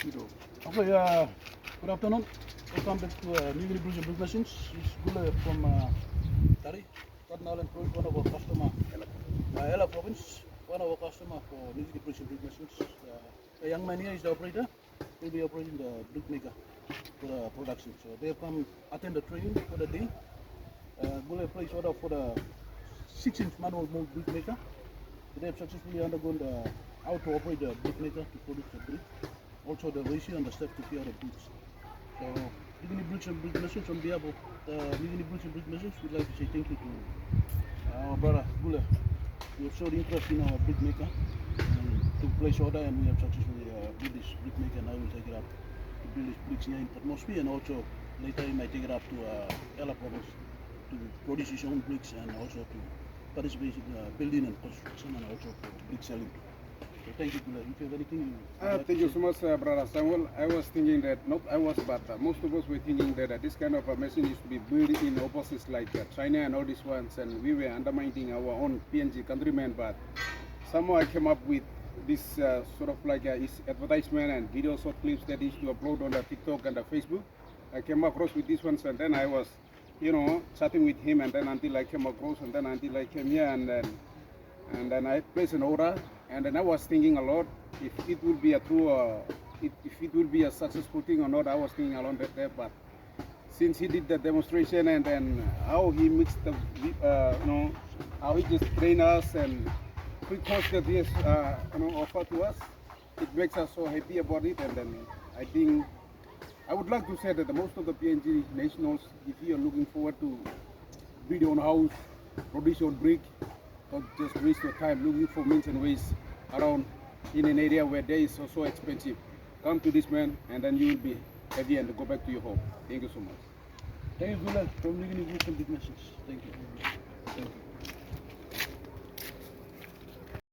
Hero. Okay, good afternoon. Welcome back to New Guinea Bridge and Brick Machines. It's Gule from Tari, Cotton Island Province, one of our customer, Ella Province, one of our customer for New Guinea Bridge and Brick Machines. The young man here is the operator. He'll be operating the brick maker for the production. So they have come attend the training for the day. Gule placed order for the 6-inch manual mold brick maker. So they have successfully undergone how to operate the brick maker to produce the brick. Also the ratio and the step to clear the bricks. So New Guinea Bricks and Brick Machines, on behalf of New Guinea Bricks and Brick Machines, we'd like to say thank you to our brother Gule. We have showed interest in our brick maker and to place order, and we have successfully built this brick maker. Now we'll take it up to build these bricks here in Port Moresby, and also later he might take it up to Ella Province to produce his own bricks and also to participate in building and construction and also for brick selling. So thank you, Gule. If you have anything you would like Thank to you say. so much, Brother Samuel. I was thinking that, not I was, but most of us were thinking that this kind of a machine is to be built in opposites like China and all these ones, and we were undermining our own PNG countrymen, but somehow I came up with this sort of like his advertisement and video short clips that he used to upload on the TikTok and the Facebook. I came across with these ones, and then I was, chatting with him, and then until I came across, and then until I came here, and then I placed an order, and then I was thinking a lot if it will be a true, if it will be a successful thing or not. I was thinking along that there, but since he did the demonstration and then how he mixed the, how he just trained us and quick course that he has, offered to us, it makes us so happy about it. And then I think I would like to say that the most of the PNG nationals, if you are looking forward to build your own house, produce your own brick, not just waste your time looking for means and ways around in an area where there is so expensive. Come to this man, and then you will be happy and go back to your home. Thank you so much. Thank you, Gule, from New Guinea Bricks and Brick Machines. Thank you.